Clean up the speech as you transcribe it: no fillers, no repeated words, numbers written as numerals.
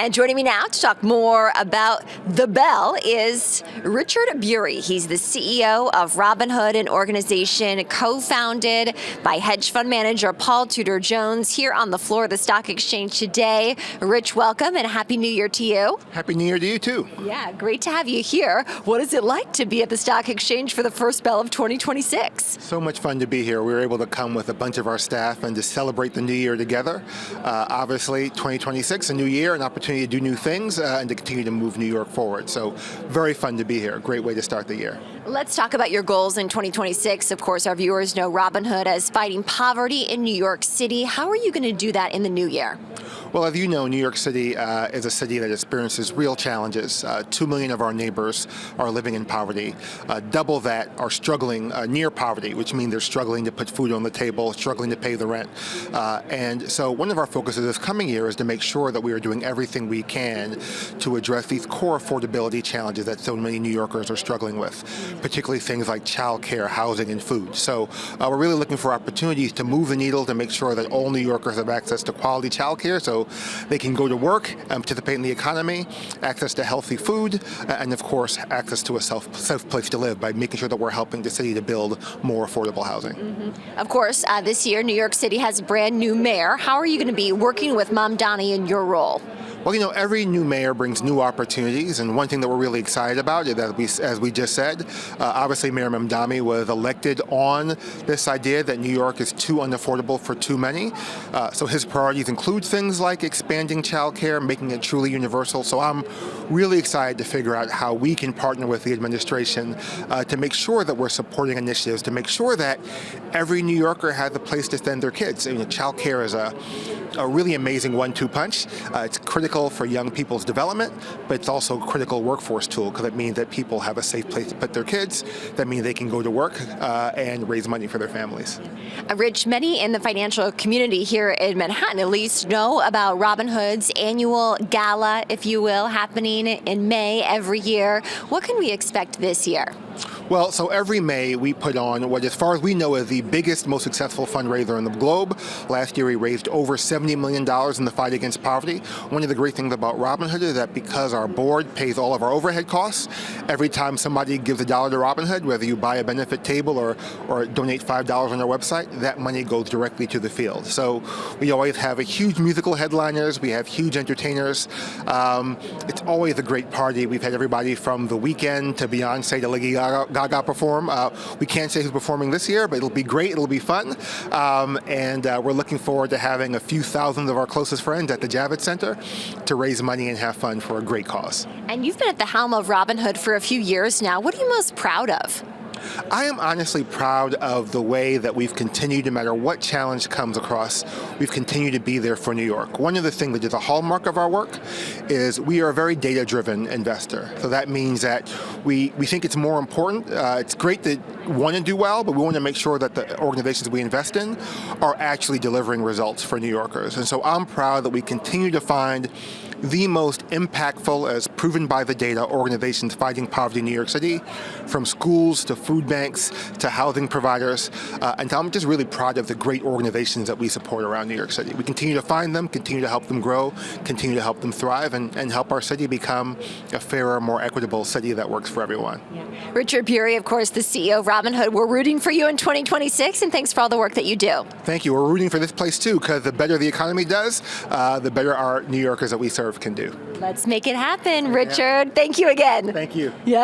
And joining me now to talk more about The Bell is Richard Bury. He's the CEO of Robinhood, an organization co-founded by hedge fund manager Paul Tudor Jones, here on the floor of the stock exchange today. Rich, welcome and Happy New Year to you. Happy New Year to you too. Yeah, great to have you here. What is it like to be at the stock exchange for the first bell of 2026? So much fun to be here. We were able to come with a bunch of our staff and to celebrate the new year together. Obviously, 2026, a new year, an opportunity to do new things and to continue to move New York forward. So very fun to be here. Great way to start the year. Let's talk about your goals in 2026. Of course, our viewers know Robinhood as fighting poverty in New York City. How are you going to do that in the new year? Well, as you know, New York City is a city that experiences real challenges. 2 million of our neighbors are living in poverty. Double that are struggling near poverty, which means they're struggling to put food on the table, struggling to pay the rent. And so one of our focuses this coming year is to make sure that we are doing everything we can to address these core affordability challenges that so many New Yorkers are struggling with, particularly things like childcare, housing, and food. So we're really looking for opportunities to move the needle to make sure that all New Yorkers have access to quality childcare so they can go to work and participate in the economy, access to healthy food, and of course, access to a safe place to live by making sure that we're helping the city to build more affordable housing. Of course, this year, New York City has a brand new mayor. How are you going to be working with Mamdani in your role? Well, you know, every new mayor brings new opportunities, and one thing that we're really excited about is that as we just said, obviously Mayor Mamdani was elected on this idea that New York is too unaffordable for too many. So his priorities include things like expanding childcare, making it truly universal. So I'm really excited to figure out how we can partner with the administration to make sure that we're supporting initiatives, to make sure that every New Yorker has a place to send their kids. You know, childcare is a really amazing one-two punch. It's critical for young people's development, but it's also a critical workforce tool because it means that people have a safe place to put their kids. That means they can go to work and raise money for their families. Rich, many in the financial community here in Manhattan at least know about Robinhood's annual gala, if you will, happening in May every year. What can we expect this year? Well, so every May we put on what, as far as we know, is the biggest, most successful fundraiser in the globe. Last year we raised over $70 million in the fight against poverty. One of the great things about Robinhood is that because our board pays all of our overhead costs, every time somebody gives $1 to Robinhood, whether you buy a benefit table or donate $5 on our website, that money goes directly to the field. So we always have a huge musical headliners, we have huge entertainers. It's always a great party. We've had everybody from The Weeknd to Beyonce to Lady Gaga perform. We can't say who's performing this year, but it'll be great, it'll be fun. And we're looking forward to having a few thousand of our closest friends at the Javits Center to raise money and have fun for a great cause. And you've been at the helm of Robinhood for a few years now. What are you most proud of? I am honestly proud of the way that we've continued, no matter what challenge comes across, we've continued to be there for New York. One of the things that is a hallmark of our work is we are a very data-driven investor. So that means that we think it's more important. It's great to want to do well, but we want to make sure that the organizations we invest in are actually delivering results for New Yorkers. And so I'm proud that we continue to find the most impactful, as proven by the data, organizations fighting poverty in New York City, from schools to food banks to housing providers. And I'm just really proud of the great organizations that we support around New York City. We continue to find them, continue to help them grow, continue to help them thrive, and help our city become a fairer, more equitable city that works for everyone. Yeah. Richard Bury, of course, the CEO of Robinhood. We're rooting for you in 2026, and thanks for all the work that you do. Thank you. We're rooting for this place too, because the better the economy does, the better our New Yorkers that we serve can do. Let's make it happen, Richard. Thank you again. Thank you. Yeah.